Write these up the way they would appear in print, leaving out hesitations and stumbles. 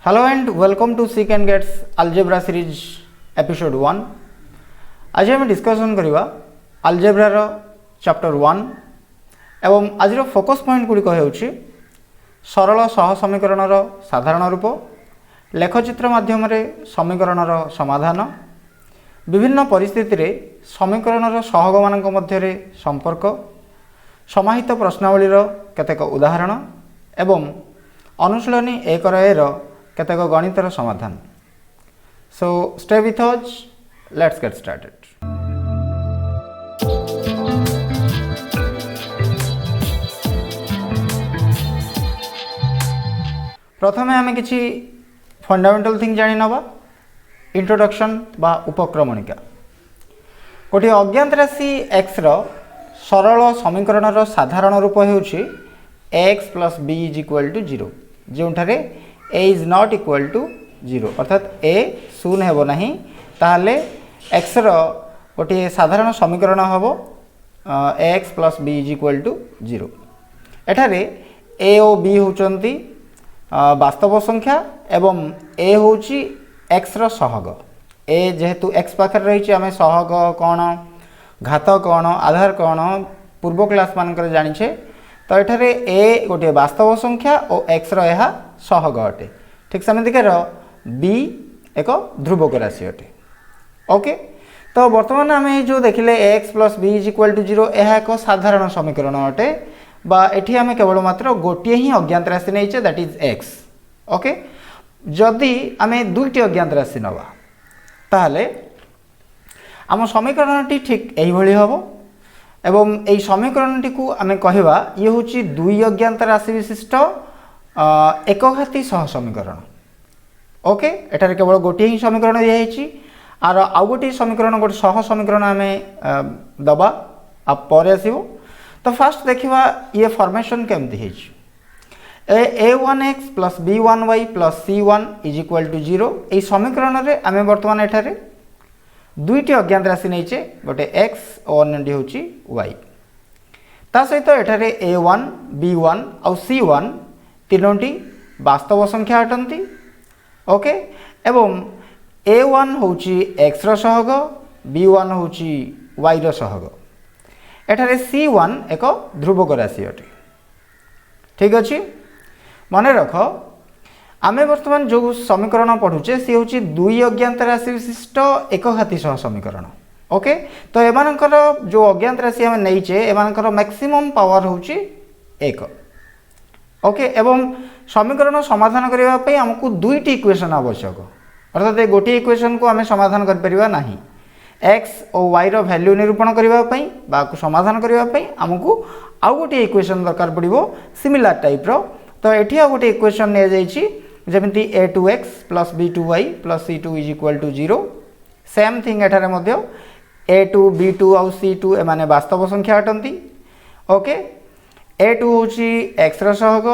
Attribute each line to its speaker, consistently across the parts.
Speaker 1: Hello and welcome to Seek and Gets Algebra series episode 1. आज आम discussion करवा अलजेब्रार chapter 1 एवं आज फोकस पॉइंट गुड़िक होउछि सरल सह समीकरणर साधारण रूप, लेखचित्र माध्यम समीकरणर समाधान, विभिन्न परिस्थिति रे समीकरणर सहग मानक मध्यरे संपर्क, समाहित प्रश्नावलीर केतेक उदाहरण एवं अनुशीलनी 1 केतेक गणितर समाधान. So stay with us, let's get started. प्रथमे आमे किछि फंडामेंटल थिंग जानि नबा. इंट्रोडक्शन बा उपक्रमणिका. गोटे अज्ञात राशि x रो सरल समीकरणर साधारण रूप हेउछि x + b = 0 जोंठारे a is not equal to 0 अर्थात a शून्य हेबो नाही ताहले x रो गोटे साधारण समीकरण हेबो x + b = 0. एठारे a और b होचंती वास्तव संख्या एवं a होची x रो सहग. a जेहेतु x पाखर रही आम सहग कौन, घात कौन, आधार कौन पूर्व क्लास मानकर जानिछे. तो एठारे a गोटे वास्तव संख्या और x रो यह सहग अटे. ठीक सेमतिकार b एक ध्रुवक राशि अटे. ओके, तो वर्तमान आम जो देखिले x + b = 0 यह एक साधारण समीकरण अटे बा एठी आम केवल मात्र गोटे ही अज्ञात राशि नहीं दैट इज x. ओके, जदि आम दुईटी अज्ञात राशि नवा ताहले आम समीकरणटी ठीक यही भली हबो एवं एई समीकरणटी को आम कहवा ये होची दुई अज्ञात राशि विशिष्ट एकघाती सह समीकरण. ओके, एठारे केवल गोटे ही समीकरण दिखाई आर आउ गोटे समीकरण गोटे सह समीकरण आम दबा पर आसो. तो फास्ट देखा ये फॉर्मेशन केमती a1x + b1y + c1 = 0. ये समीकरण रे आम बर्तमान एठारे दुईटी अज्ञात राशि नहींचे गोटे x और अन्यटी होची y. ता सहित एठारे a1 b1 और c1 तीनोटी वास्तव संख्या अटंती. ओके, एवं a1 होची x रो सहग, b1 होची y रो सहग. एठारे c1 एक ध्रुवक राशि अटे. ठीक अच्छे, मन रख आमे वर्तमान जो समीकरण पढ़ुचे सी होची दुई अज्ञात राशि विशिष्ट एकघाती सह समीकरण. ओके, तो एमानकर जो अज्ञात राशि आमे नहींचे एमानकर मैक्सिमम पावर होची 1. ओके, एवं समीकरण समाधान करबा पई हमकु दुईटी इक्वेशन आवश्यक. अर्थात ए गोटे इक्वेशन को आमे समाधान कर परिबा नाही. x और y रो वैल्यू निरूपण करबा पई बा को समाधान करबा पई हमकु आउ गोटे इक्वेशन दरकार पड़िबो सिमिलर टाइप रो. तो एठी आ गोटे इक्वेशन ने जाईची जेमिति a2x + b2y + c2 = 0. Same thing एठारे मध्ये a2 b2 और c2 ए माने वास्तव संख्या अटंती. ओके, a2 होची x रो सहग,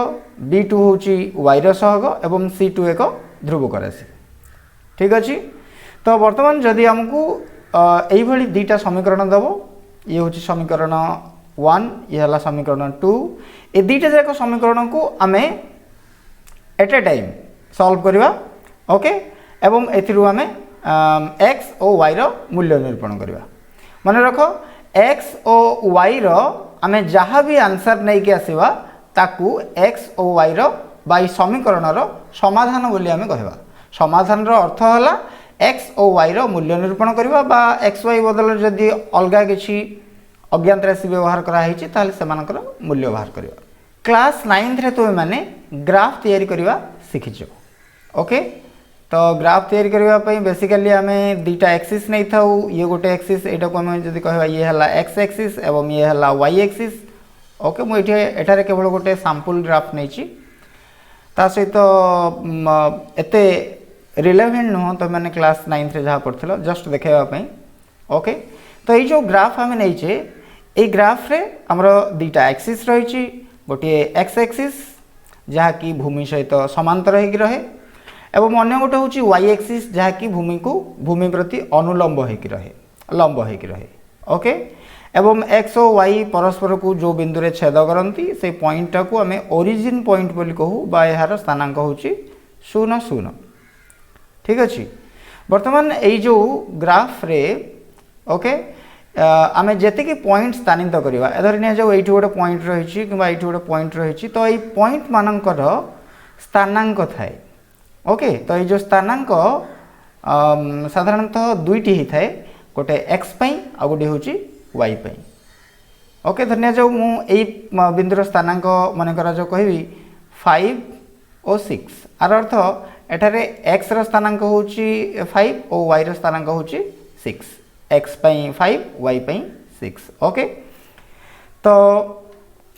Speaker 1: b2 होची y रो सहग एवं c2 एक ध्रुवक राशि. ठीक अच्छे, तो वर्तमान जदि हमको यही भली दुईटा समीकरण दबो, ये होची समीकरण 1, ये हला समीकरण 2. ए दुईटा जाक समीकरण को आमे एट ए टाइम सॉल्व करवा. ओके, एवं एथिरु आमे x और y रो मूल्य निरूपण करवा. मन रख x और y रो आमे जहाँ भी आंसर नहीं कि आसीबा ताकू x और y रो बाई समीकरण रो समाधान बोली आमे कहबा. समाधान रो अर्थ हला x और y रो मूल्य निरूपण करबा बा x y बदल जदि अलगा किछि अज्ञात राशि व्यवहार करा हिछि ताले सेमानकर मूल्य बाहर करबा. क्लास 9th रे तो माने ग्राफ तैयारी करबा सिखिछो. ओके, तो ग्राफ तैयारी करबा पई बेसिकली आमे दुईटा एक्सिस नहीं थाउ. ये गोटे एक्सिस एटा को हम जदि कहबा ये हला x एक्सिस एवं ये हला y एक्सिस. ओके, मु एठारे केवल गोटे सैंपल ग्राफ नहीं छी. ता सहित एते रिलेवेंट नुह तो मैंने क्लास 9th रे जहाँ पढ़थिलो जस्ट देखाइबा पई. ओके, तो ये जो ग्राफ आमे नहीं छे ए ग्राफ रे हमरो दुईटा एक्सिस रही छी. गोटे x एक्सिस जहाँ कि भूमि सहित समांतर होगी रहे एवं अन्य गोटे हूँ y एक्सिस जहाँ कि भूमि को भूमि प्रति अनुलंब होगी रहे, लंब होगी रहे. ओके, एवं x और y परस्पर को जो बिंदु रे छेद करती से पॉइंट को आम ओरिजिन पॉइंट बोली कहू बा यार स्थानांक हूँ 0 0 ठीक अच्छे। बर्तमान यही जो ग्राफ रे ओके आम जी पॉइंट स्थानित करवा धरी नि जाऊ ये गोटे पॉइंट रही कि गोटे पॉइंट रही तो ये पॉइंट मानकर स्थानांक थाए ओके। तो ये जो स्थानांक साधारणतः दुईटी होता है गोटे एक्स आ गोटे हूँ वाई पाई ओके। धन्य जाऊ मुझे बिंदुर स्थानांक मनकर जो कहि 5 और 6 आर अर्थ एठारे एक्स रो स्थानांक हूँ 5 और वाई रो स्थानांक हूँ 6 एक्स पाई 5 वाई पाई 6 ओके। तो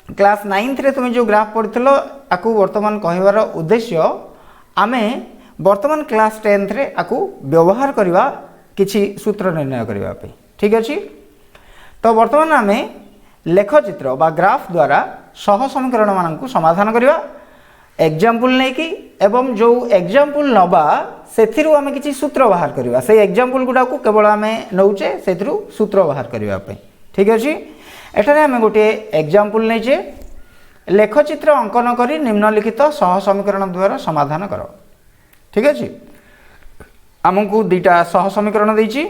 Speaker 1: क्लास 9th रे तुम जो ग्राफ पढ़िथिलो आकु वर्तमान कहबार उद्देश्य आमे वर्तमान क्लास 10th रे आकु व्यवहार करवा किछि सूत्र निर्णय करबा पे ठीक अछि। तो वर्तमान आमे लेखचित्र बा ग्राफ द्वारा सह समीकरण मानकु समाधान करवा एग्जांपल नै कि एवं जो एग्जांपल नबा सेथिरु आमे किछि सूत्र बाहर करवा से एग्जांपल गुडा को केवल आमे नउचे सेथिरु सूत्र बाहर करबा पे ठीक अछि। एठारे आमे गोटे एग्जांपल नैचे लेखचित्र अंकन करी निम्नलिखित सह समीकरण द्वारा समाधान करो ठीक अच्छे। आमको दुईटा सह समीकरण देछि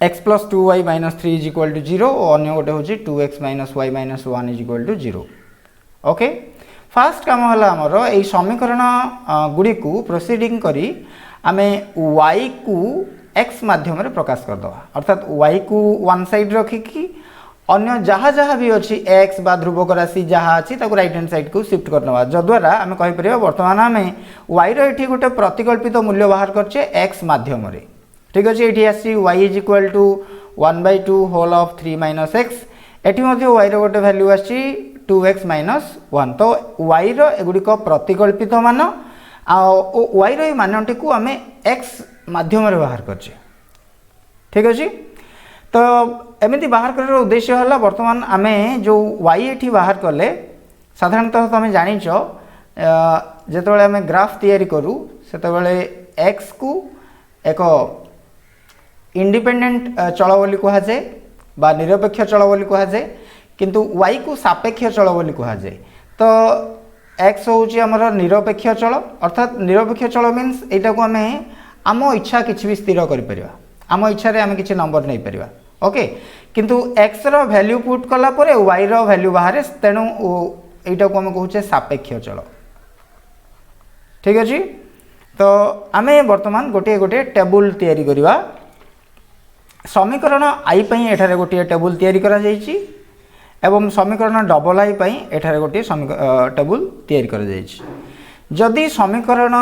Speaker 1: x + 2y - 3 = 0 और अन्य गोटे हूँ 2x - y - 1 = 0 ओके। फास्ट काम है आमर यही समीकरण गुड़ी को प्रोसीडिंग करी आमे y को x माध्यम रे प्रकाश करदे अर्थात y को वन साइड रखिकी अन्य जहाँ जहाँ भी अच्छी एक्स बा ध्रुवक राशि जहाँ अच्छी राइट हैंड साइड को शिफ्ट करना जद्वारा आम कहीपर बर्तमान आम वाई री गोटे प्रतिकल्पित मूल्य बाहर करचे एक्स मध्यम ठीक अच्छे। ये आसी y = 1/2 whole of 3 - x at y रोटे भैल्यू आसी 2x - 1 तो वाई रुड़िक प्रतिकल्पित मान वाई री को आम एक्स मध्यम बाहर करचे ठीक अच्छे। तो एमती बाहर कर उद्देश्य है बर्तमान आमे जो y एठी बाहर कले साधारणतः तुम जानिच जिते आम ग्राफ तैयारी करूँ से एक्स को एक इंडिपेंडेंट चल बोली कहुए बा निरपेक्ष चल बोली कहुए किंतु y को सापेक्ष चल बोली कहुए। तो x हूँ आमर निरपेक्ष चल अर्थात निरपेक्ष चल मीन्स यहाँ को आम आम इच्छा किसी भी स्थिर कर आम इच्छा आम किसी नंबर नहीं पार ओके। किंतु x रो वैल्यू पुट कला परे y रो वैल्यू बाहर तेणु यहाँ को आम कहे सापेक्ष चल ठीक अच्छे। तो आम बर्तमान गोटे गोटे टेबुल तैयारी करवा समीकरण आई पाई एठारे गोटे टेबुल तैयारी करा जायछि एवं समीकरण डबल आई पाई एठारे गोटे टेबुल तैयारी करा जायछि। जदि समीकरण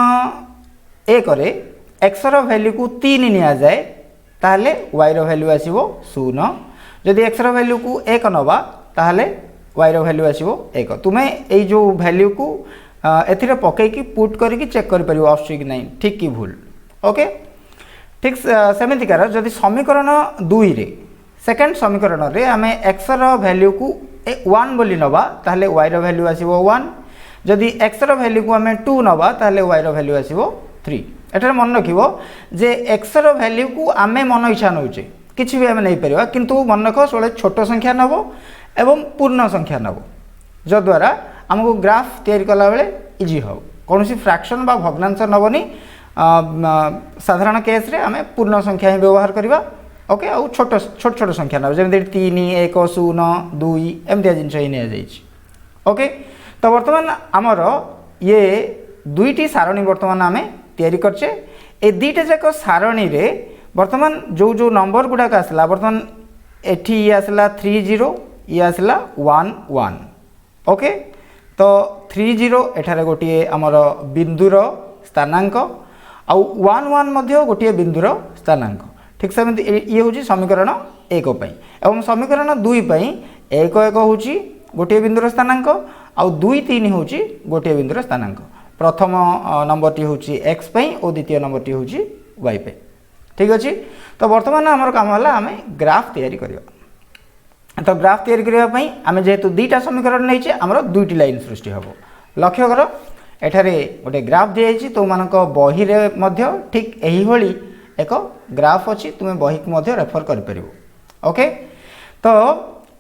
Speaker 1: एक रे x रो वैल्यू को 3 निया जाए ताहले y रो वैल्यू आसीबो 0 जदि x रो वैल्यू को 1 नबा ताहले y रो वैल्यू आसीबो 1 तुमे एई जो वैल्यू को एथिरे पकई की पुट करके चेक कर परिबो आछी कि नहीं ठीक कि भूल ओके। ठीक सेमिति कर जदि समीकरण 2 रे सेकंड समीकरण रे आमे x रो वैल्यू को 1 बोली नबा ताहले y रो वैल्यू आसीबो 1 जदि x रो वैल्यू को आमे 2 नबा ताहले y रो वैल्यू आसीबो 3 एठार मन रखिबो जे x रो वैल्यू को आमे मन इच्छा नउचे किछि भी आमे नै परिबा किंतु मन रख सोले छोट संख्या नबो एवं पूर्ण संख्या नबो जद्वारा हमको ग्राफ तैयारी कला बेले इजी हो कोनोसी फ्रैक्शन बा भग्नांश नबनी साधारण केस रे आमे पूर्ण संख्या ही व्यवहार करबा ओके आ छोट छोट छोट संख्या नबो जेमि 3 1 0 2 एमतिया जिंस ही नै जाइछि ओके। तो वर्तमान आमर ये दुईटी सारणी वर्तमान आमे तैयारी करचे ए दुईटा जाक सारणी रे वर्तमान जो जो नंबर गुडाक आसला वर्तमान एठी ये आसला 30 ये आसला 11 ओके। तो 30 एठारे गोटे आमर बिंदुर स्थानांक आउ 11 मध्य गोटे बिंदुर स्थानांक ठीक से ये हूँ समीकरण 1 एवं समीकरण 2 1 1 हूँ गोटे बिंदुर स्थानांक आउ 2 3 हूँ गोटे बिंदुर स्थानांक प्रथम नंबर टी हूँ एक्स और द्वितीय नंबर टी हूँ वाई पे ठीक अच्छे। तो बर्तमान आमर काम है आम ग्राफ तैयारी करवा तो ग्राफ तैयारी करने आम जेहेतु दुईटा समीकरण नहीं आमर दुईटी लाइन सृष्टि हम लक्ष्य कर एठारे गोटे ग्राफ दी जाइए तुम मान बही ठीक यही भली एक ग्राफ अच्छी तुम्हें बही को रेफर कर ओके। तो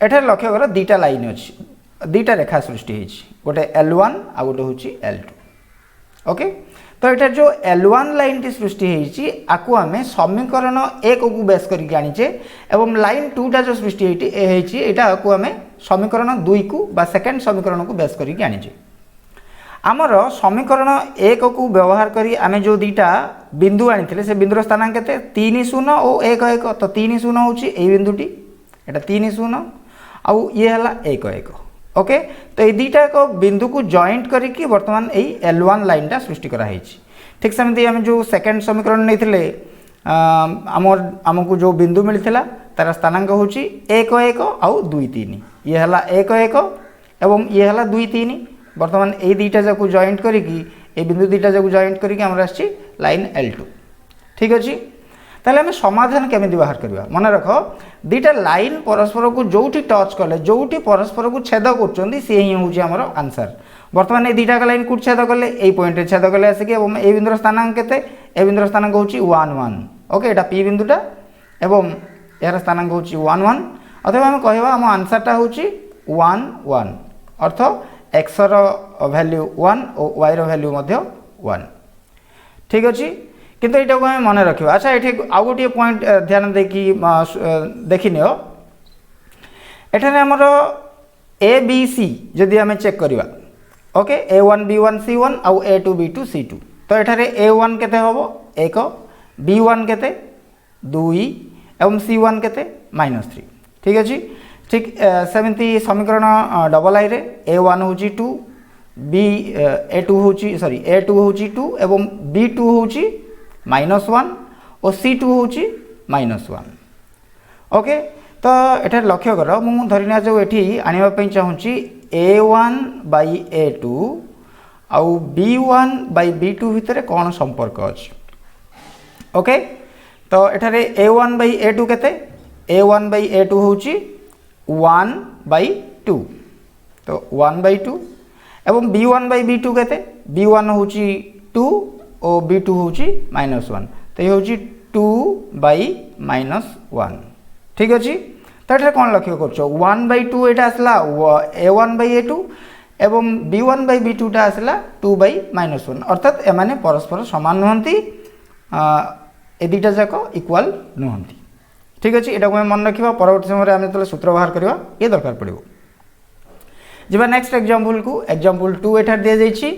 Speaker 1: एठारे लक्ष्य कर दुईटा लाइन अच्छी दुईटा रेखा सृष्टि होती गोटे L1 आ गोटे हूँ L2 ओके तो यहाँ जो L1 लाइन टी सृष्टि होती आपको आम समीकरण 1 को बेस करके आनीचे एवं लाइन 2टा जो सृष्टि होती यहाँ को आम समीकरण 2 को बा सेकेंड समीकरण को बेस करके आनीचे आमर समीकरण 1 को व्यवहार करी आम जो दुईटा बिंदु आनी से बिंदुर स्थानांक केते 3 0 और 1 1 तो 3 0 हूँ ये बिंदुटी यहाँ 3 0 आउ ये है 1 1 ओके तो ये दुईटा एक बिंदु को जॉइंट करके बर्तमान यही L1 लाइनटा सृष्टि कराई ठीक सेमती आम जो सेकेंड समीकरण नहीं आमको जो बिंदु मिलता तार स्थानांक हूँ 1 1 आउ 2 3 ये है 1 1 एवं ये है 2 3 बर्तमान ये दुईटा जाक जॉइंट करिकी ये बिंदु दुईटा जाक जॉइंट करके आमर आसी लाइन L2 ठीक अच्छे ताहले आम समाधान केमिति बाहर करवा मन रख दुईटा लाइन परस्पर को जोठी टच कले जोठी परस्पर को छेद कर सी ही हूँ आमर आंसर बर्तमान ये दुईटा लाइन को छेद कले यही पॉइंट छेद कले आसिक ए बिंदुर स्थानांक केते ए बिंदुर स्थानांक हूँ 1 1 ओके यहाँ P बिंदुटा एवं यार स्थानांक हूँ 1 1 अथवा आम कहवा आम आंसरटा हूँ 1 1 अर्थ x रो वैल्यू 1 और y रो वैल्यू 1 ठीक अच्छे किंतु यहाँ को मन रखा अच्छा ये आउ गोटे पॉइंट ध्यान देखी देखनी एठाने आमर ABC जदि आम चेक करवा ओके A1 B1 C1 आउ A2 B2 C2 तो एठारे A1 केते हबो 1 B1 केते 2 एवं C1 केते -3 ठीक अच्छे ठीक सेमती समीकरण डबल आई रे A1 हूँ 2 A2 हूँ सॉरी A2 हूँ 2 एवं B2 हूँ -1 और C2 हूँ -1 ओके तो ये लक्ष्य कर मु धरिना जो ये आने चाहूँगी A1 बाई A2 आउ B1 बाई B2 भितर कौन संपर्क अच्छे ओके तो ये A1 बाई A2 केते A1 बाई A2 हूँ 1/2 तो 1/2 एवं B1 बाई B2 केते B1 हूँ 2 और B2 हूँ -1 तो ये हूँ 2/-1 ठीक अच्छे तो ये कौन लक्ष्य कर 1/2 यहाँ आसला A1 बाई A2 एवं B1 बाई B2 टा आसला 2/-1 अर्थात एमाने परस्पर समान नुहंती ए दुईटा जाक इक्वाल नुहंती ठीक अच्छे यहाँ को मन रखा परवर्त समय आम जो सूत्र बाहर करवा ये दरकार पड़ो जी नेक्स्ट एग्जांपल को एग्जांपल 2 एठार दि जाइए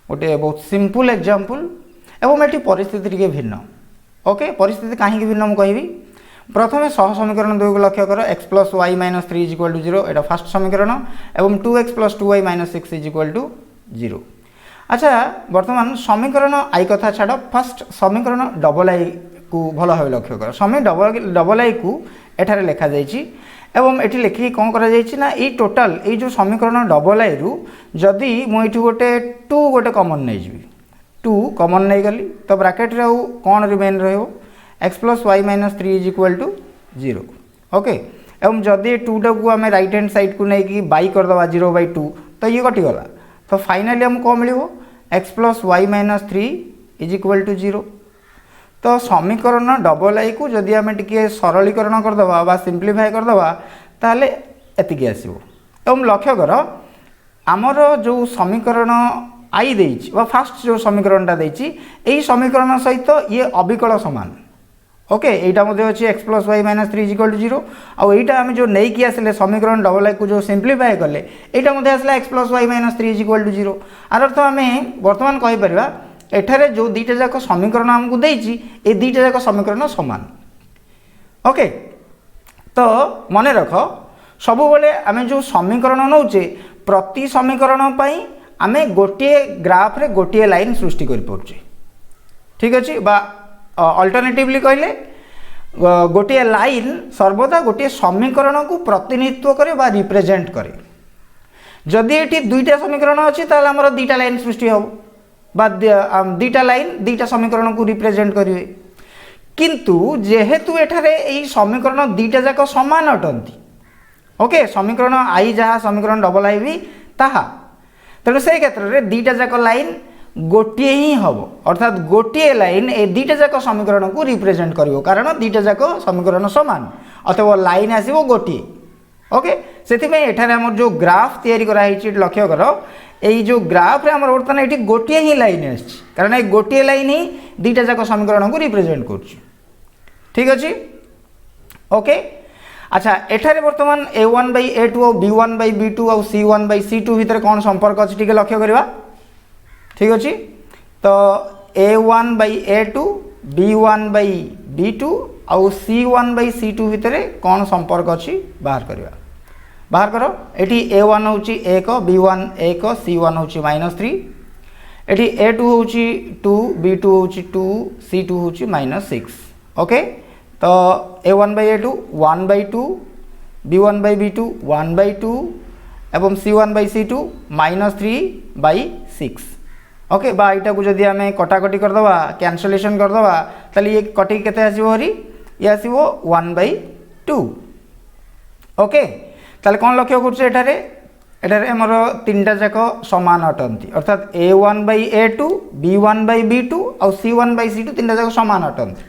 Speaker 1: गोटे बहुत सिंपल एग्जांपल एवं ये परिस्थिति टिके भिन्न ओके परिस्थिति कहीं भिन्न मुझे कहि प्रथम सह समीकरण 2 को लक्ष्य कर x + y - 3 = 0 यहाँ फास्ट समीकरण एवं 2x + 2y - 6 = 0 अच्छा वर्तमान समीकरण आई कथा छाड़ फास्ट समीकरण डबल आई को भल भाव लक्ष्य कर समय डबल आई को एठारे लिखा जाइए एवं एटी लिखिकी कौन करा जाइए ना ये टोटाल ये जो समीकरण डबल आई रु जदि मुझे गोटे 2 गोटे कमन नहीं जी 2 कमन नहीं गली तो ब्राकेट रे कौन रिमेन रहिबो x + y - 3 = 0 ओके एवं जदि 2 टा को आम राइट हैंड साइड को नहीं बाई करदे 0/2 तो ये कटिगला तो फाइनाली आमको कौन मिल x + y - 3 = 0 तो समीकरण डबल आई को जदि आम टे सरलीकरण करदे बा सिंप्लीफाई करदे ताले एतिकी आसीबो एवं लक्ष्य कर आमर जो समीकरण आई देइछि बा फास्ट जो समीकरणटा देइछि एई समीकरण सहित ये अविकल समान ओके एटा मध्ये अछि x + y - 3 = 0 आ एटा हम जो नै कि आसले समीकरण डबल आई को जो सिंप्लीफाई करले एटा मध्ये आसला x + y - 3 = 0 आर अर्थ आम वर्तमान कहि परिबा एठारे जो दुईटा जाक समीकरण आमको देइछि ए दुईटा जाक समीकरण समान ओके तो मन रख सब बेले आम जो समीकरण नौचे प्रति समीकरण पई आमे गोटे ग्राफ रे गोटे लाइन सृष्टि कर पड़छे ठीक अच्छे बा अल्टरनेटिवली कहले गोटे लाइन सर्वदा गोटे समीकरण को प्रतिनिधित्व करे बा रिप्रेजेंट करे जदि एटी दुईटा समीकरण अच्छी ताले हमर दुईटा लाइन सृष्टि हो बा दुईटा लाइन दुईटा समीकरण को रिप्रेजेंट करेंगे किंतु जेहेतु एठारे एई समीकरण दुईटा जाक समान अटंती ओके समीकरण आई जहाँ समीकरण डबल आई भी ताहा तेणु से क्षेत्र में दुईटा जाक लाइन गोटे ही हम अर्थात गोटे लाइन ए दुईटा जाक समीकरण को रिप्रेजेंट करिवो कारण दुईटा जाक समीकरण समान अथवा लाइन आसीबो गोटे ओके से एठारे हमर जो ग्राफ तैयारी करा लक्ष्य कर এই যে গ্রাফ রে আমার বর্তমান এটি গোটিয়ে হি লাইন আসছে, কারণ এই গোটিয়ে লাইন হি দুইটা যাক সমীকরণ কু রিপ্রেজেন্ট করছে। ঠিক আছে, ওকে। আচ্ছা, এখানে বর্তমান a1 বাই a2 আর b1 বাই b2 আর c1 বাই c2 ভিতরে কোন সম্পর্ক আছে টিকে লক্ষ্য করিবা। ঠিক আছে, তো a1 by a2 b1 by b2 আর c1 বাই c2 ভিতরে কোন সম্পর্ক আছে বাহার করিবা। বাহার কর। এটি a1 হচ্ছে 1, b1 1, c1 হচ্ছে -3, এটি a2 হচ্ছে 2, b2 হচ্ছে 2, c2 হচ্ছে -6। ওকে, তো a1 by a2 1 by 2, b1 by b2 1 by 2 এবং c1 বাই c2 -3 বাই 6। ওকে, বা এটাকে যদি আমি কটাকটি করদেবা, ক্যানসলেসন করদেবা, তাহলে ইয়ে কটি কেতে আসব হরি, ইয়ে আসব 1 বাই 2। ওকে, তাহলে কোন লক্ষ্য করছে এটারে, এটারে আমার তিনটা যাক সমান অটন্তি, অর্থাৎ a1 by a2, b1 by b2 আর c1 বাই c2 তিনটা যাক সমান অটন্তি।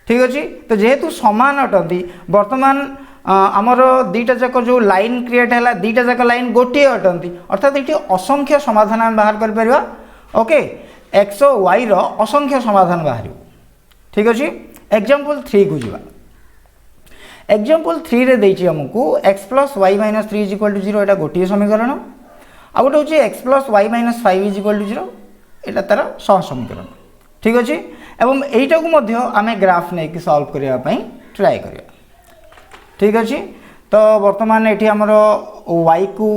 Speaker 1: ঠিক আছে, তো যেহেতু সমান অটন্তি, বর্তমান আমার দুইটা যাক যে লাইন ক্রিয়েট হল, দুইটা যাক লাইন গোটিয়ে অটন্তি, অর্থাৎ এটি অসংখ্য সমাধান আমি বাহার করে পারিবা। ওকে, x ও y র অসংখ্য সমাধান বাহারিব। ঠিক আছে, এক্সাম্পল 3 কু যা। এক্সাম্পল 3 রে দেইছি আমকু x plus y minus 3 is equal to 0, এটা গোটিয়ে সমীকরণ। আর গোটে হচ্ছে x plus y minus 5 is equal to 0, এটা তার সহ সমীকরণ। ঠিক আছে, এবং এইটাকে মধ্যে আমি গ্রাফ নেই সলভ করিয়া পাই ট্রাই করিয়া। ঠিক আছে, তো বর্তমান এটি আমার y কু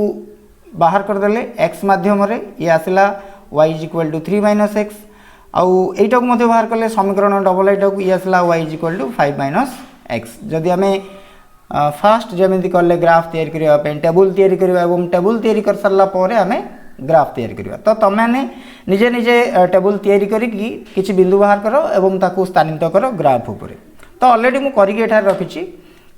Speaker 1: বাহার করদেলে x মাধ্যমে, ইয়ে আসলা y is equal to 3 minus x, আউ এইটাকে মধ্যে বাহার করলে সমীকরণ ডবল এইটাকে ইয়ে আসলা y is equal to 5 minus x। যদি আমি ফার্স্ট যেମିତି কলে গ্রাফ তৈরি করিয়া পাই টেবুল তৈরি করিবা এবং টেবুল তৈরি করে সারলা পরে আমি গ্রাফ তৈরি করিবা। তো তুমি নিজে নিজে টেবুল তৈরি করিকি কিছু বিন্দু বাহার কর এবং তাকে স্থানিত কর গ্রাফ উপরে। তো অলরেডি মু করিকি এঠারে রখিছি,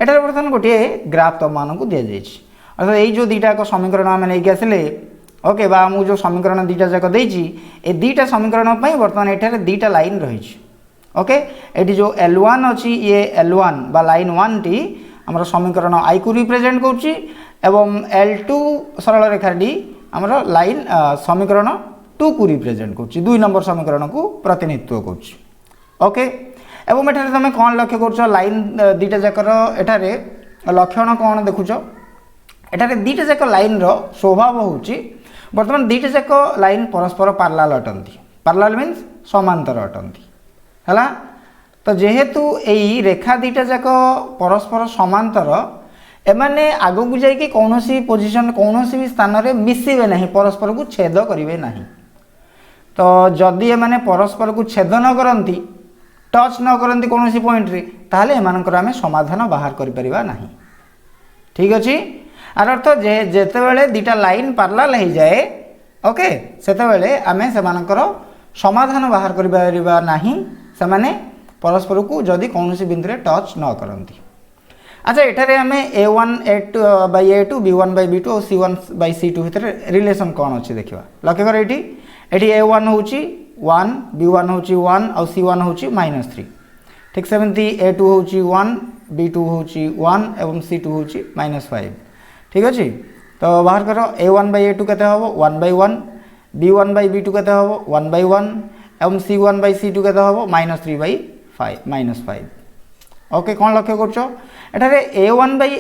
Speaker 1: এটার বর্তমান গোটিয়ে গ্রাফ তোমাকে দিয়ে যাইছি। অর্থাৎ এই যে দুইটা সমীকরণ আমি নেইকি আসলে, ওকে, বা মু যে সমীকরণ দুইটা যাক দেইছি, এই দুইটা সমীকরণ পাই বর্তমান এঠারে দুইটা লাইন রয়েছে। ওকে, এটি যে L1 অছি, ইয়ে L1 বা লাইন 1 টি আমার সমীকরণ I কু রিপ্রেজেন্ট করছি এবং L2 সরল রেখাটি আমার লাইন সমীকরণ 2 কু রিপ্রেজেন্ট করছি, 2 নম্বর সমীকরণ কু প্রতিনিধিত্ব করছি। ওকে, এবং এখানে তুমি কোন লক্ষ্য করছ, লাইন দুইটা যাকর এখানে লক্ষণ কোন দেখুছ, এখানে দুইটা যাক লাইনর স্বভাব হচ্ছে বর্তমান দুইটা যাক লাইন পরস্পর পার্লাল অটন্তি। পার্লাল মিন্স সমান্তর অটন্তি। হলা, তো যেহেতু এই রেখা দুইটা যাক পরস্পর সমান্তর, এমানে আগুক যাইকি কৌনসি পজিশন কৌনসি भी স্থাନରେ মিশিবে না, পরস্পরକୁ ছেদ করিবে না। তো যদি এমানে পরস্পরକୁ ছেদ ন করন্তি, टच न करती कौन पॉइंट रे, ताहले एमानकर आमे समाधान बाहर करि परिबा नाही। ठीक अछि, आर अर्थ जे जेतेबेले दुटा लाइन पार्लाल हो जाए, ओके, सेतेबेले आमे सेमानकर समाधान बाहर करि परिबा नाही, सेमाने परस्पर को जदि कौन बिंदु रे टच न करती। अच्छा, एठारे आमे a1 a2 bye a2 b1 by b2 और c1 बाय c2 भितर रिलेशन कौन अछि देखिबा। लक्ष्य कर एठी a1 होची 1, b1 होची 1 और c1 होची -3। ठीक सेमती a2 होची 1, b2 होची 1 एवं c2 होची -5। ठीक अछि, तो बाहर करो a1 बाय a2 केते हबो 1/1, b1 बाय b2 केते हबो 1/1 एवं c1 बाय c2 केते हबो -3/5। ओके, कौन लक्ष्य करछो एठारे a1 by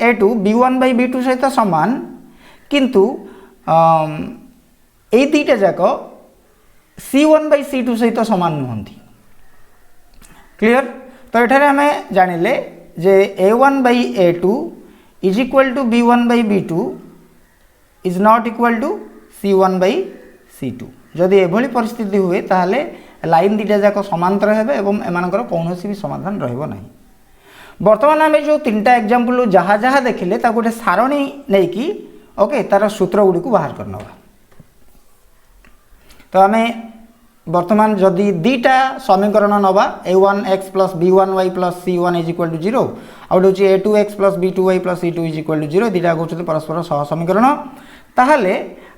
Speaker 1: a2 b1 by b2 सहित समान, किंतु ए दुईटा जाक c1 बाय c2 सहित समान नुहंती। क्लियर, तो एठारे आमे जानिले जे a1 by a2 is equal to b1 by b2 is not equal to c1 by c2। जदि एभली परिस्थिति हुए ताहले लाइन दुईटा जाक समांतर हेबे एवं एमानकर कौनसी भी समाधान रहइबो नाही। बर्तमान आम जो 3टा एग्जांपल जहाँ जहाँ देखिले ता गोटे सारणी नहीं कि ओके तार सूत्र गुड़ी को बाहर करना। तो आम बर्तमान जदि दुईटा समीकरण नवा a1x plus b1y plus c1 is equal to 0 आउट हूँ a2x plus b2y plus c2 is equal to 0 दुईटा हूँ परस्पर सह समीकरण। ताहले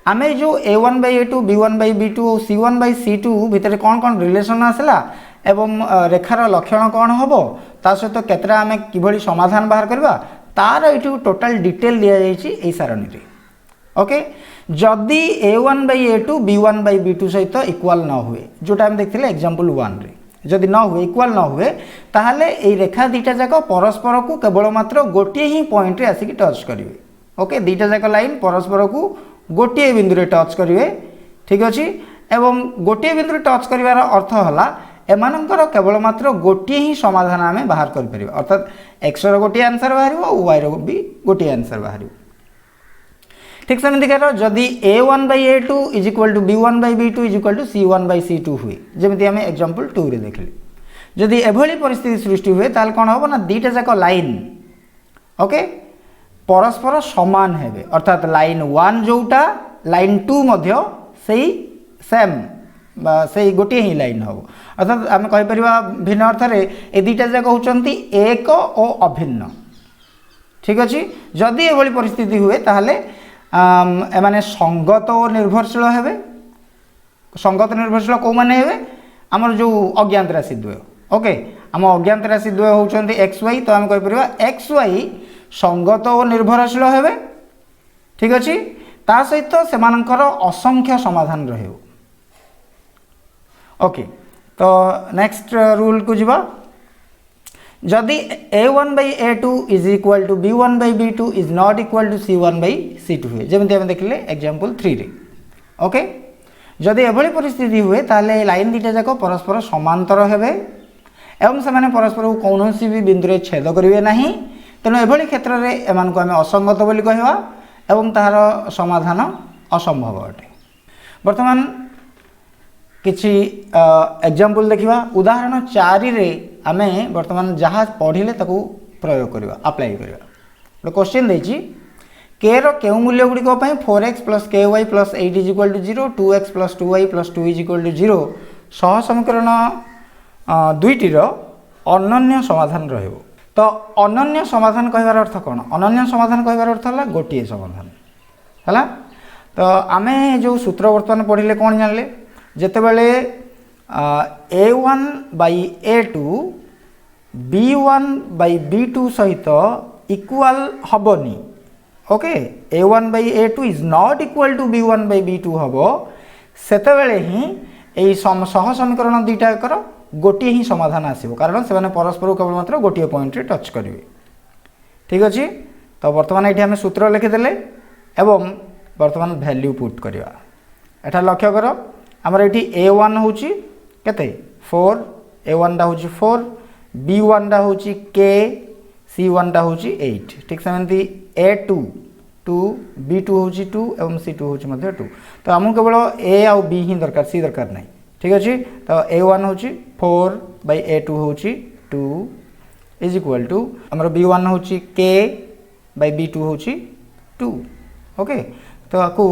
Speaker 1: आम जो a1 by a2 b1 by b2 और c1 बाय c2 भितर कौन कौन रिलेशन आसला एवं रेखार लक्षण कौन हम ता सहित केतरा आम कि समाधान बाहर करवा तार ये टोटाल डिटेल दि जाइए सारणी रे। ओके, जदि a1/a2 b1/b2 सहित इक्वाल न हुए, जोटा हम देखते एग्जांपल 1 रे जदि न हुए इक्वाल न हुए ताहले ए रेखा दीटा जाक परस्पर को केवल मात्र गोटे ही पॉइंट रे आसिक टच करेंगे। ओके, दीटा जाक लाइन परस्पर को गोटे बिंदु रे टच करेंगे। ठीक अच्छे, एवं गोटे बिंदु रे टच करार अर्थ है एमानंकर केवल मात्र गोटे ही समाधान आम बाहर कर, अर्थात एक्स गोटे आंसर बाहर और वाई भी गोटे आंसर बाहर। ठीक सेमतिकार जदि a1/a2 is equal to b1/b2 is equal to c1/c2 हुए, जमी आम एग्जांपल 2 रे देखले, जदि एभली परिस्थिति सृष्टि हुए ताल कौन हम ना दीटा जाक लाइन ओके परस्पर समान हेबे, अर्थात लाइन 1 जोटा लाइन 2 मध्य सेही सेम से गोटे ही लाइन हम, अर्थात आम कहीपर भिन्न अर्थ में ए दीटा जाक होचंती एक और अभिन्न। ठीक अच्छे, जदि एभली परिस्थिति हुए ताहले एमाने संगत और निर्भरशील हेबे। संगत निर्भरशील कौ माने हेबे आमर जो अज्ञात राशि द्वय। ओके, आम अज्ञात राशि द्वय होचंती एक्स वाई, तो आम कहि परिबा एक्स वाई संगत और निर्भरशील हेबे। ठीक अच्छे, ता सहित सेमानकर असंख्य समाधान रहिबो। ओके, तो नेक्स्ट रूल को जीवा, जदि a1/a2 is equal to b1/b2 is not equal to c1/c2 हुए, जमी आम देखले एग्जांपल 3 रे। ओके, जदि एभली परिस्थिति हुए ताहले लाइन दीटा जाक परस्पर समांतर हेबे एवं से परस्पर को कौन भी बिंदु रे छेद करेंगे ना, तेणु एभली क्षेत्र में एमान को आम असंगत बोली कहवा एवं तार समाधान असंभव अटे। वर्तमान किछि एग्जांपल देखिवा, उदाहरण 4 रे आमे वर्तमान जहाँ पढ़िले ताकू प्रयोग करवा अप्लाई करवा। गोटे क्वेश्चन देछि के रो केउ मूल्य गुडी को पई 4x + ky + 8 = 0 2x + 2y + 2 = 0 सह समीकरण दुईटी रो अनन्य समाधान रहइबो। तो अनन्य समाधान कहबार अर्थ कोन? अनन्य समाधान कहबार अर्थ हला गोटिए समाधान हला। तो आमे जो सूत्र वर्तमान पढ़िले कोन जानले, जेतेबेले a1/a2 b1/b2 सहित इक्वाल हबनी। Okay, a1/a2 is not equal to b1/b2 हबो, सेतेबेले ही एई सह समीकरण दुईटा कर गोटे ही समाधान आसीबो, कारण से माने परस्पर केवल मात्र गोटे पॉइंट रे टच करिवे। ठीक अछि, तो वर्तमान एठी हम सूत्र लिखिदेले एवं वर्तमान वैल्यू पुट करिवा। एठा लक्ष्य करो हमर एठी a1 होची केते 4, a1 टा होची 4, b1 टा होची k, c1 टा होची 8। ठीक सेमंती a2 2, b2 होची 2 एवं c2 होची मध्ये 2। तो हमहु केवल a और b ही दरकार, c दरकार नहीं। ठीक अछि, तो a1 होची 4/a2 होची 2 इज इक्वल टू हमर b1 होची k/b2 होची 2। ओके, तो आकु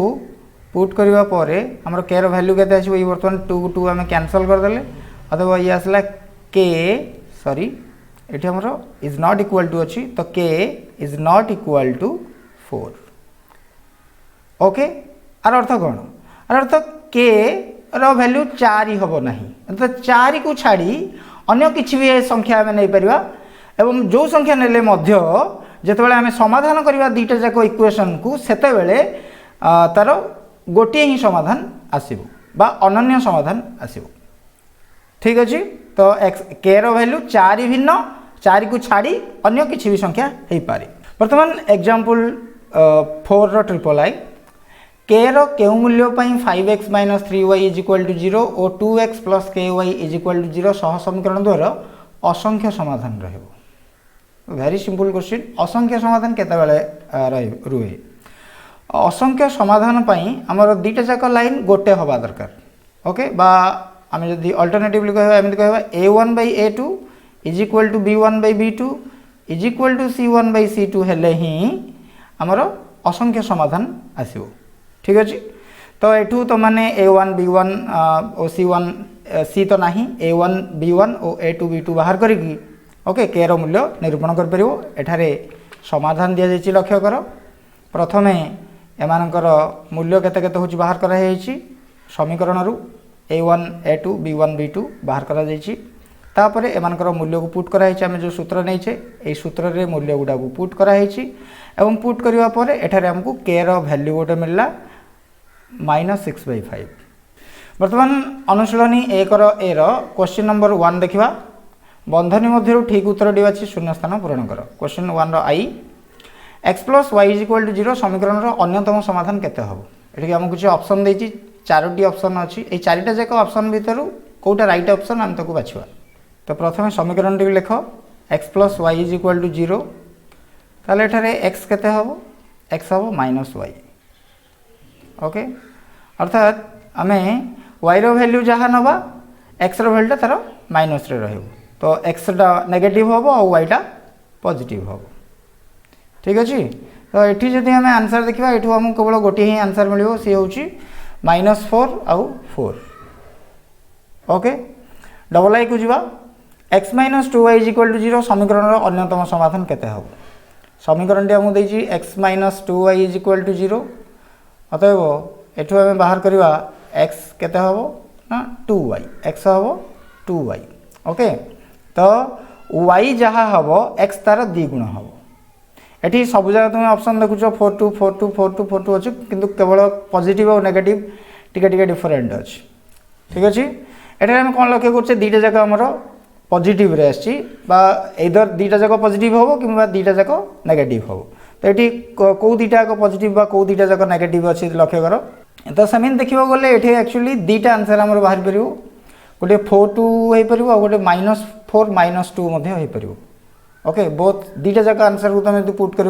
Speaker 1: पुट करबा परे हमर k रो वैल्यू केते आछो, वर्तमान 2 2 हम कैंसिल कर देले, अथवा ये आसला k सॉरी एठी हमर इज नॉट इक्वल टू अछि, तो k is not equal to 4। Okay, आर अर्थ कोन? आर अर्थ k रो वैल्यू 4 ही हबो नाही, अर्थात 4 को छाड़ी अन्य किछि भी संख्या हम नै परिबा एवं जो संख्या नेले मध्य जेतेबेले हम समाधान करबा दीटा जाको इक्वेशन को सेतेबेले तार गोटे ही समाधान आसीबो बा अनन्य समाधान आसीबो। ठीक अछि, तो x k रो वैल्यू 4 भिन्न, 4 को छाड़ी अन्य किछि भी संख्या हेई पारे। वर्तमान एग्जांपल 4 रो ट्रिपल आई, k रो केउ मूल्य पई 5x - 3y = 0 और 2x + ky = 0 सह समीकरण द्वारा असंख्य समाधान रहइबो। वेरी सिंपल क्वेश्चन, असंख्य समाधान केतेबेले रुहे? असंख्य समाधान पई हमर दीटा जाक लाइन गोटे हवा दरकार। ओके, बा आमे जदी अल्टरनेटिवली कहबा एमति कहबा a1/a2 = b1/b2 = c1/c2 हेले ही हमर असंख्य समाधान आसीबो। ठीक अछि, तो एठू तो माने a1 b1 और c1 c तो नाही, a1 b1 और a2 b2 बाहर करिकी ओके k रो मूल्य निरूपण कर परिबो। एठारे समाधान दिया जायछि, लक्ष्य करो प्रथमे एमानकर मूल्य केते केते होछि बाहर करा जायछि समीकरण रु a1 a2 b1 b2 बाहर करा जायछि। तापरे एमानकर मूल्य को पुट करा जायछि, आमे जो सूत्र नैछे एई सूत्र रे मूल्य गुडा को पुट करा जायछि एवं पुट करिवा परे एठारे हमकु k रो वैल्यू गोटे मिलला -6/5। बर्तमान अनुशीलनी 1 ए क्वेश्चन नंबर 1 देखा बंधनी मध्य ठीक उत्तर टी अच्छी शून्य स्थान पूरण कर। क्वेश्चन 1 आई x + y = 0 समीकरण अन्यतम समाधान केते हम ये आमको कुछ ऑप्शन देती 4टी ऑप्शन अच्छी ये 4टा जाक ऑप्शन भितर कौटा राइट ऑप्शन आम ताको बाछवा। तो प्रथम समीकरण टी लिख x + y = 0 ताले एठारे x केते हम x हम -y। ओके अर्थात आमे y रो वैल्यू जहाँ नवा x रो वैल्यूटा तार माइनस रे रहइबो तो x टा नेगेटिव हम और y टा पॉजिटिव हम। ठीक अच्छे तो ये जदि आम आंसर देखा ये आमको केवल गोटे ही आंसर मिले सी हूँ -4 आउ 4। ओके डबल आई को जीवा x - 2y = 0 समीकरण अन्यतम समाधान केते हम समीकरण टी आमको देछि x - 2y = 0 अतएव एठु आम बाहर करवा x केते हम ना 2y x हम 2y। ओके तो y जहाँ हम x तार 2 गुण हम एठी सब जगह तुम ऑप्शन देखुच 4 2 4 2 4 2 4 2 अच्छी किंतु केवल पॉजिटिव और नेगेटिव टिके डिफरेंट अच्छी। ठीक अच्छे एठारे आम कौन लक्ष्य करछे दुईटा जाक आमर पॉजिटिव रे आछि बा इधर दुईटा जाक पॉजिटिव होबो किंबा दुईटा जाक नेगेटिव होबो तो एठी को दुईटा जाक पॉजिटिव बा को दुईटा जाक नेगेटिव अच्छी लक्ष्य कर। तो सेमिन देखिबो गले एठी एक्चुअली दुईटा आंसर आमर बाहर परिबो गोटे 4 2 होई परिबो और गोटे -4 -2 मध्ये होई परिबो। ओके बोथ दुईटा जाक आंसर को तुम पुट कर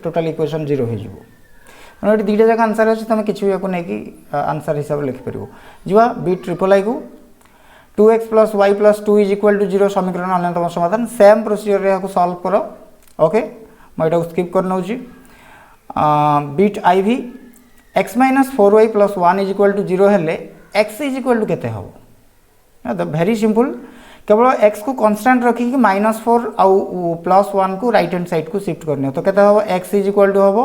Speaker 1: टोटाल इक्वेशन 0 हो जाए ये दुईटा जाक आंसर अच्छे तुम किसी भी नहीं आंसर हिसाब से लिखिपर जा बी ट्रिपल आई को 2x + y + 2 = 0 समीकरण अन्यतम समाधान सेम प्रोसीजर यहाँ सॉल्व कर। ओके मुझे स्किप कर नौ बीट आई भी x - 4y + 1 = 0 हेले x = केते हम वेरी सिंपल केवल x को कांस्टेंट रखिक -4 आउ +1 को राइट हैंड साइड को शिफ्ट करने तो केते हम x = हम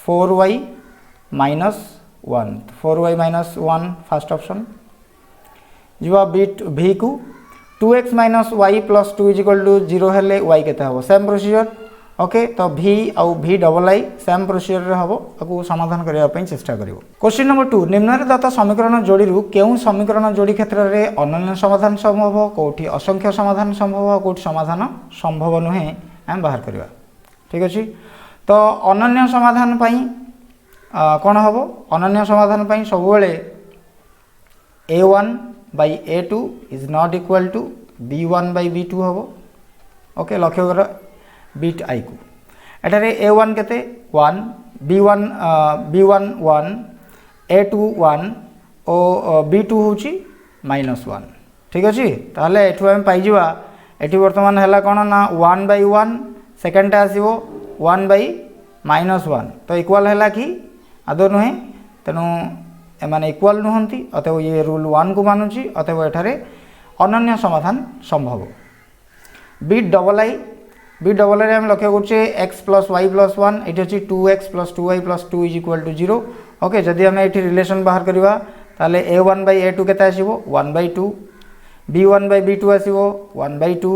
Speaker 1: 4y - 1 4y - 1 फर्स्ट ऑप्शन जीवा बीट v को 2x - y + 2 = 0 हेले y केते हम सेम प्रोसीजर। ओके तो v आउ v डबल आई सेम प्रोसीजर रे हम आपको समाधान करबा पई चेष्टा करिवो। क्वेश्चन नंबर 2 निम्न दत्त समीकरण जोड़ी रु केउ समीकरण जोड़ी क्षेत्र रे अनन्य समाधान संभव कोठी असंख्य समाधान संभव कोठी समाधान संभव नुहे हम बाहर करबा। ठीक अछि तो अनन्य समाधान पई कोन हबो अनन्य समाधान पई सब बेले a1/a2 ≠ b1/b2 हबो। ओके लक्ष्य कर बीट आई को एटारे a1 केते 1 b1 1 a2 1 और b2 होची -1। ठीक अछि ताले एठु हम पाई जिवा एठी वर्तमान हला कोन ना 1/1 सेकंड टा आसीबो 1/-1 तो इक्वल हला कि आदो नहे तेनु एमाने इक्वल नहंती अतएव ये रूल 1 को मानुची अतएव एठारे अनन्य समाधान संभव। बीट डबल आई बी डबल आम लक्ष्य करुचे x + y + 1 ये अच्छी 2x + 2y + 2 = 0। ओके जदि आम ये रिलेशन बाहर करवा ताले a1/a2 केते आसीबो 1/2 b1/b2 आसीबो 1/2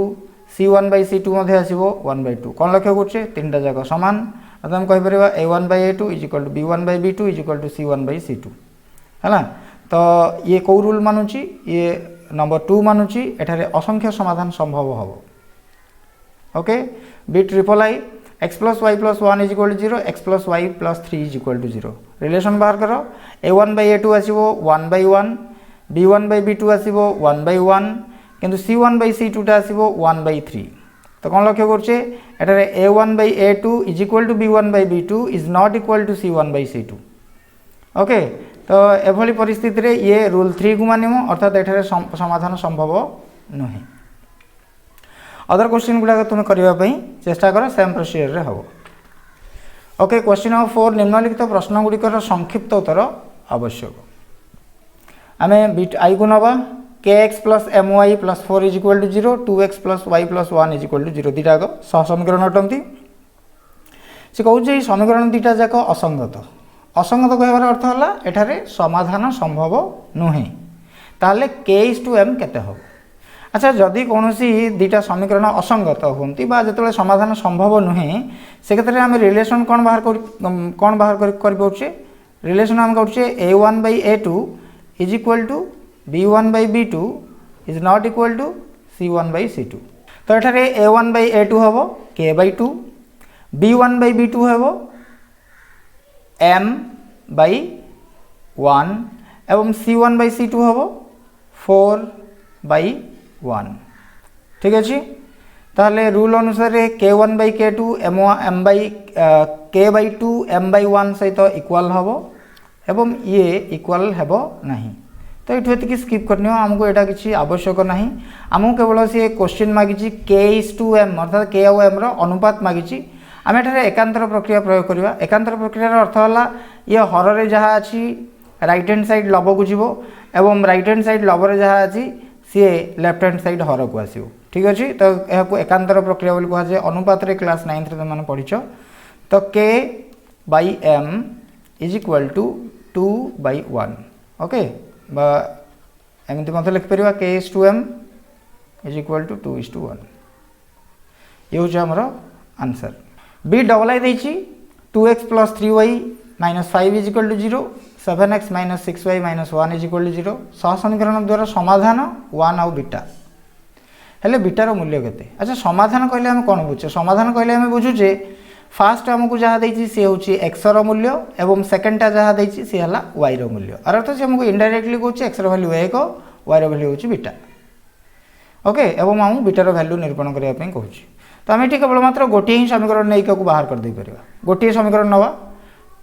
Speaker 1: c1/c2 मध्ये आसीबो 1/2 कोन लक्ष्य करुचे तीनटा जाक समान अत हम कहि परबा a1/a2 = b1/b2 = c1/c2 हैला। तो ये को रूल मानुची ये नंबर 2 मानुची एठारे असंख्य समाधान संभव हबो। Okay B triple I x + y + 1 = 0 x + y + 3 = 0 relation बाहर करो a1/a2 आसीबो 1/1 b1/b2 आसीबो 1/1 किंतु c1/c2 टा आसीबो 1/3 तो कोन लक्ष्य करछे एटारे a1/a2 = b1/b2 ≠ c1/c2। ओके तो एभली परिस्थिति रे ये रूल 3 को मानिमो अर्थात एठारे समाधान संभव नहे। अदर क्वेश्चन गुड़ा तुम करने चेष्टा कर सेम प्रोसीजर रे हम। ओके क्वेश्चन नंबर 4 निम्नलिखित प्रश्न गुड़िकर संक्षिप्त उत्तर आवश्यक। आम बीट आई को नवा kx + my + 4 = 0 2x + y + 1 = 0 दुईटा सह समीकरण अटंती से कहूँ समीकरण दुईटा जाक असंगत असंगत कहबार अर्थ है एठारे समाधान संभव नुहे ताले k/m केते हम। अच्छा जदि कौन दुईटा समीकरण असंगत होती जो समाधान संभव नुहे से क्षेत्र में आम रिलेशन कौन बाहर कर रिलेशन आम करुचे a1/a2 is equal to b1/b2 is not equal to c1/c2। तो एठारे a1/a2 हम k/2, b1/b2 हम m/1 एवं c1/c2 हम 4/1। ठीक अच्छे। ताहले रूल अनुसार k1/k2 k/2 m/1 सहित इक्वाल हम एवं ये इक्वाल हेबो नहीं। तो ये स्किप करनी आमको यहाँ किसी आवश्यक ना, आमको केवल सी क्वेश्चन मागी k/m अर्थात k और m अनुपात मागी। आम एठारे एकांतर प्रक्रिया प्रयोग करवा। एकांतर प्रक्रियार अर्थ है ये हर रे जहाँ अच्छी राइट हैंड साइड लब को जीव एवं राइट हैंड साइड लबर जहाँ अच्छी सी लेफ्ट हैंड साइड हर को आसो। ठीक अच्छे। तो यह एकांतर प्रक्रिया बोली कहुए। अनुपात रे क्लास 9th तुमने पढ़ीच। तो k/m is equal to 2/1। Okay एमती मतलब लिखिपर k/m इज इक्वल टू 2:1। ये हूँ आमर आंसर। बी डबल आई देती 2x + 3y - 5 is equal to 0, 7x - 6y - 1 is equal to 0। सह समीकरण द्वारा समाधान 1 आउ बीटा हेले बीटार मूल्य केते। अच्छा समाधान कहले आम कौन बुझे? समाधान कहले आम बुझुचे फास्ट आमको जहाँ देती सी हूँ एक्स मूल्य एवं सेकेंडटा जहाँ देती सी है वाई मूल्य। अर्थ से आमको इनडायरेक्टली कहूँ एक्स भैल्यू 1 वाई भैल्यू हूँ बीटा। ओके एवं आम बीटार भैल्यू निरूपण करने कहूँ। तो आम ये केवल मात्र गोटे ही समीकरण नहीं को बाहर कर दे पार। गोटे समीकरण नवा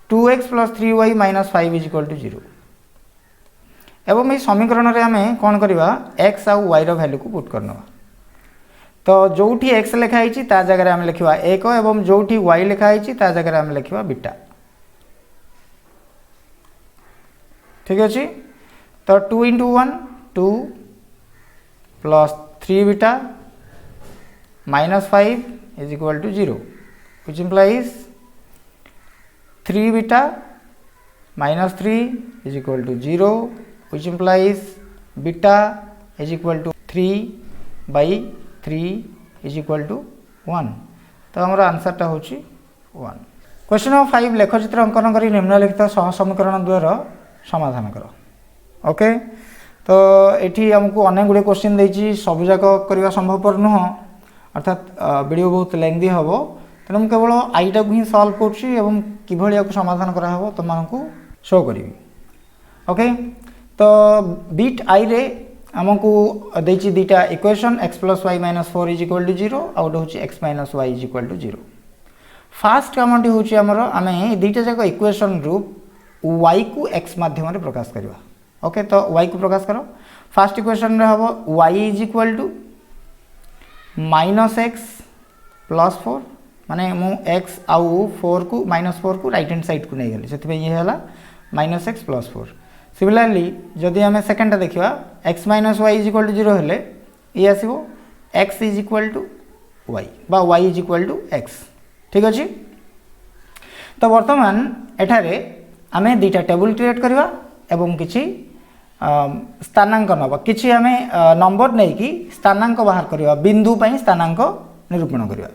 Speaker 1: 2x + 3y - 5 is equal to 0 एवं ये समीकरण में आम कौन करवा एक्स आउ वाई भैल्यू को पुट करना। तो जोठी x लिखाई ता जगह आम लिखा 1 एवं जोठी y लिखाई ता जगह आम लिखा बीटा। ठीक अच्छे। तो 2 × 1 2 + 3 beta -5 is equal to 0 which implies 3 beta -3 is equal to 0 which implies beta is equal to 3/3 is equal to 1। तो हमारा आंसरटा हूँ 1। क्वेश्चन नंबर 5 लेखचित्र अंकन कर निम्नलिखित सह समीकरण द्वारा समाधान कर। ओके तो ये आमको अनेक गुड़े क्वेश्चन देती सबूक करने संभवपर नुह अर्थात वीडियो बहुत लेंथी हम तेणु मुझे केवल आईटा को ही सल्व कर समाधान कराव तुमको शो करी। ओके तो बीट आई रे आमको देती दुईटा equation x + y - 4 is equal to 0 आउट हूँ x - y is equal to 0। फास्ट कमटी हूँ आमर आम दुईटा जाक इक्वेशन रू y को x माध्यम प्रकाश करवा। ओके तो y को प्रकाश कर। फास्ट इक्वेशन हम y is equal to -x + 4 माने मु x आउ 4 को -4 को राइट हैंड साइड को नहीं गली से ये है -x + 4। सिमिलरली जदि आम सेकेंडटा देखा x - y is equal to 0 हेले ये आसो x is equal to y बा y is equal to x। ठीक अच्छे। तो बर्तमान एठारे आम दुईटा टेबुल क्रिएट करवा एवं किसी स्थानांक नवा किसी आम नंबर नहीं कि स्थानांक बाहर करवा बिंदु पर स्थानांक निरूपण करवा।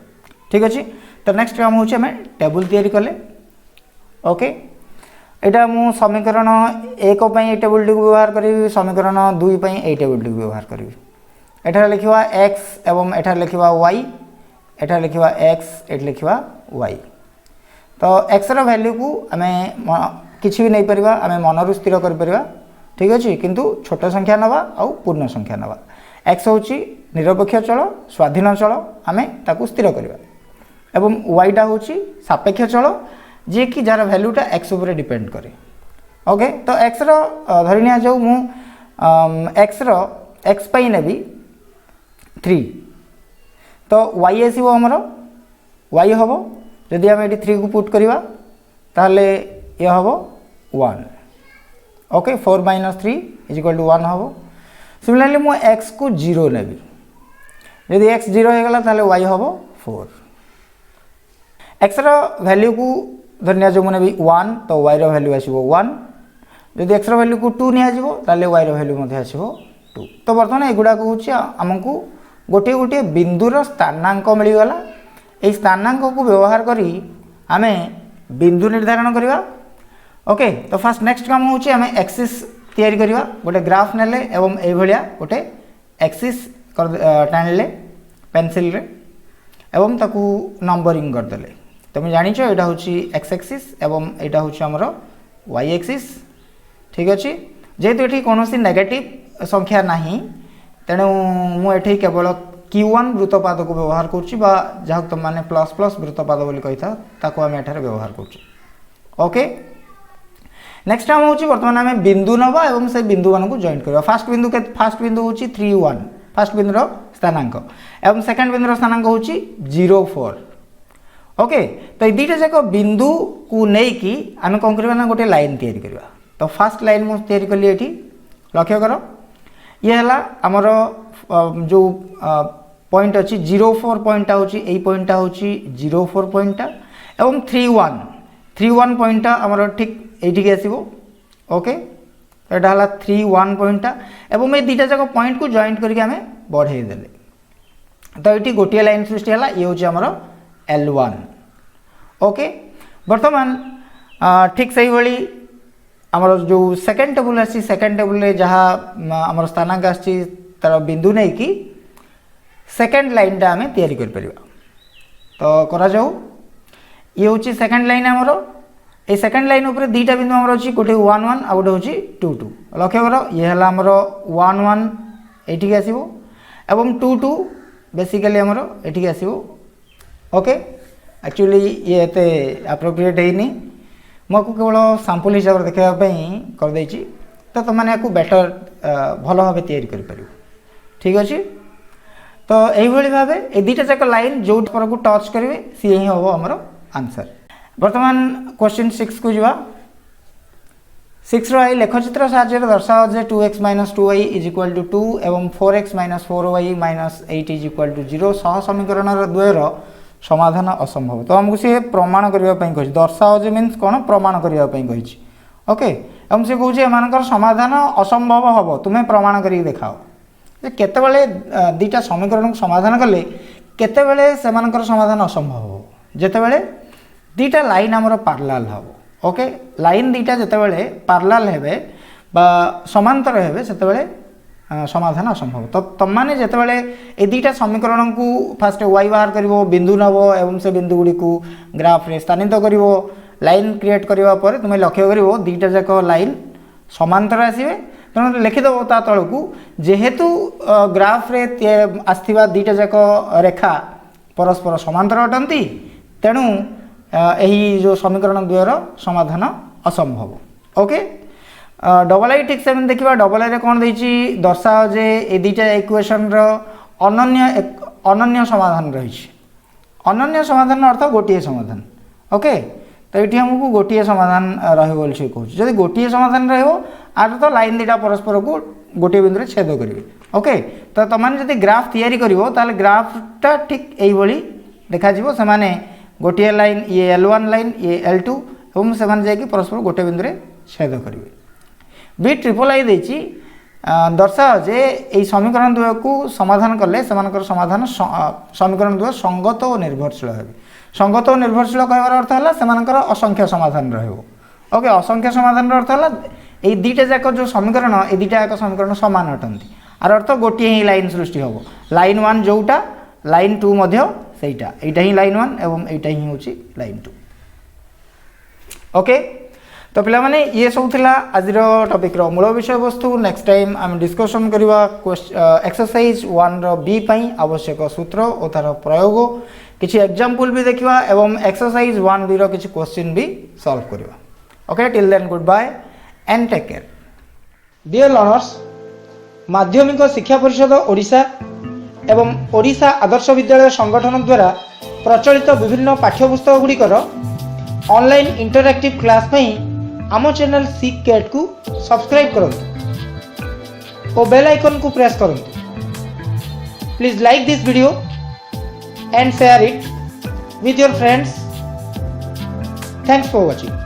Speaker 1: ठीक अच्छे। तो नेक्स्ट काम हूँ आम टेबुल तैयारी कले। ओके यहाँ मु समीकरण 1 टेबुल टी व्यवहार करी समीकरण 2 ये टेबुल टी व्यवहार करी। एठार लिखा x एवं एठार लिखा y एठार लिखा x एट लिखा y। तो x रो वैल्यू को आम किसी भी नहीं पारिबा आम मनरु स्थिर कर परिबा। ठीक अच्छे। किंतु छोट संख्या नवा आउ पूर्ण संख्या नवा। x हूँ निरपेक्ष चल स्वाधीन चल आम ताकू स्थिर करवा एवं y टा हूँ सापेक्ष चल जी कि जार वैल्यूटा x उपर डिपेंड करे। ओके तो x रो धरिनिया जो मु x रो x पाई नेबी 3 तो y आसो आमर y हम जदि आम ये 3 को पुट करवा ताहले ये हम 1। ओके 4 - 3 इज इक्वल टू 1 हम। सिमिलरली मु x को 0 नेबी जदि x 0 हो गला ताहले y हम 4। x रो वैल्यू को धनिया जो मैंने भी 1 तो y रो वैल्यू आसो 1 जदि x रो वैल्यू को 2 निया y रो वैल्यू आसो 2। तो बर्तमान एगुड़ाक हूँ आमको गोटे गोटे बिंदुर स्थानांक मिलगला। ये स्थानांक को व्यवहार करी आम बिंदु निर्धारण करवा ओके तो फास्ट नेक्स्ट काम होची आमे एक्सिस तैयारी करिवा गोटे ग्राफ नेले एवं एई भलिया गोटे एक्सिस टाणले पेंसिल रे एवं ताकू नंबरिंग कर देले तुम जानिछ एटा होची एक्स एक्सिस एवं एटा होची हमरो वाई एक्सिस ठीक अछि जेतु एठी कोनोसी नेगेटिव संख्या नाही तेणु मु एठी केवल Q1 वृत्तपाद को व्यवहार करछि बा जहा तुम माने प्लस प्लस वृत्तपाद बोली कहिथा ताको हम एठारे व्यवहार करछि ओके नेक्स्ट टाइम होची वर्तमान हमें बिंदु नबा एवं से बिंदु मान को जॉइंट करबा फर्स्ट बिंदु होची 3 1 फर्स्ट बिंदु रो स्थानांक एवं सेकंड बिंदु रो स्थानांक होची 0 4 ओके तो दीटा जाक बिंदु को नै की हम कोन करबा ना गोटे लाइन तैयारी करबा तो फर्स्ट लाइन मु तैयारी करली एठी लक्ष्य करो ये हला हमर जो पॉइंट अछि 04 पॉइंट होची एई पॉइंट होची 04 पॉइंट एवं 31 पॉइंट हमर ठीक एठी के आसीबो ओके एटा हला 31 पॉइंट एवं ए दीटा जाक पॉइंट को जॉइंट करके हमें बढ़े देले तो एठी गोटिया लाइन सृष्टि हला ये होची हमर L1 ओके वर्तमान ठीक सही भली हमर जो सेकंड टेबल आसी सेकंड टेबल रे जहा हमर स्थानांक आसी तार बिंदु नै की सेकंड लाइन टा हमें तैयारी कर परिबा तो करा जाऊ ये होची सेकंड लाइन हमर ए सेकंड लाइन ऊपर दीटा बिंदु हमर अछि गोटे 1 1 आ गोटे होची 2 2 लक्ष्य करो ये हला हमर 1 1 एठी के आसीबो एवं 2 2 बेसिकली हमर एठी के आसीबो ओके एक्चुअली ये एते एप्रोप्रिएट हेनी मको केवल सैंपल हिसाब रे देखा पई कर दैची तो तुम माने को बेटर भलो भाबे तैयारी कर परिबो ठीक अछि तो एही भली भाबे ए दीटा जाक लाइन जो पर को टच करिवे सी ही हो हमर आंसर वर्तमान क्वेश्चन 6 को जवा 6 रो आई लेखचित्र साहाय्य दर्शाओ जे 2x - 2y = 2 एवं 4x - 4y - 8 = 0 सह समीकरण रो द्वय रो समाधान असंभव तो हमको से प्रमाण करबा पई कहि दर्शाओ जे मींस कोन प्रमाण करबा पई कहि ओके हम से कहू जे मानकर समाधान असंभव हबो तुमे प्रमाण करी देखाओ जे केते बेले दीटा समीकरण को समाधान करले केते बेले से मानकर समाधान असंभव हो जेते बेले दीटा लाइन हमर पैरेलल हबो ओके लाइन दीटा जेते बेले पैरेलल हेबे बा समांतर हेबे सेते बेले समाधान असंभव तो तुम माने जेते बेले ए दीटा समीकरण को फास्ट y बाहर करिवो बिंदु नबो एवं से बिंदु गुडी को ग्राफ रे स्थानित करिवो लाइन क्रिएट करिवा पर तुम लक्ष्य करिवो दीटा जाक लाइन समांतर आसीबे तनो लिखि दबो ता तळकू जेहेतु ग्राफ रे आस्थिबा दीटा जाक रेखा परस्पर समांतर अटंती तेणु एही जो समीकरण द्वयर समाधान असंभव ओके डबल आई ठीक से देखिबा डबल आई रे कोन दैची दर्शाओ जे ए दीटा इक्वेशन रो अनन्य समाधान रहिछि अनन्य समाधान अर्थ गोटिए समाधान ओके तो ये हमको गोटे समाधान रही कहूँ जदि गोटे समाधान रही तो लाइन दीटा परस्पर को गोटे बिंदु छेद करेंगे ओके तो तुम जब ग्राफ तैयारी कर ग्राफटा ठीक यही देखा से माने गोटे लाइन ये L1 लाइन ये L2 और से परस्पर गोटे बिंदु छेद करेंगे बी ट्रिपल आई देची दर्शाओ जे यही समीकरण द्वय को समाधान कले समाधान समीकरण द्वय संगत और निर्भरशील है संगत और निर्भरशील कहबार अर्थ है सेमानकर असंख्य समाधान रहिबो ओके असंख्य समाधान अर्थ है ये दीटा जाक जो समीकरण ए दीटा एक समीकरण समान अटंती आर अर्थ गोटे ही लाइन सृष्टि हम लाइन 1 जोटा लाइन 2 मध्य सेटा एटा ही लाइन 1 एवं एटा ही होची लाइन 2 ओके तो पिला माने ये सब थिला आजिर टॉपिक रो मूल विषय वस्तु नेक्स्ट टाइम हम डिस्कशन करबा एक्सरसाइज 1 रो बी पई आवश्यक सूत्र और तार प्रयोग किछि एग्जांपल भी देखिबा एवं एक्सरसाइज 1 बी रो किछि क्वेश्चन भी सॉल्व करबा okay till then goodbye and take care dear learners Madhyamik Shiksha परिषद ओडिशा एवं ओडिशा आदर्श विद्यालय संगठन द्वारा प्रचलित विभिन्न पाठ्यपुस्तक गुड़िकर ऑनलाइन इंटरैक्टिव क्लास पई आमो चैनल सीक कैट को सब्सक्राइब करंतु और बेल आइकन को प्रेस करंतु please like this video and share it with your friends. Thanks for watching.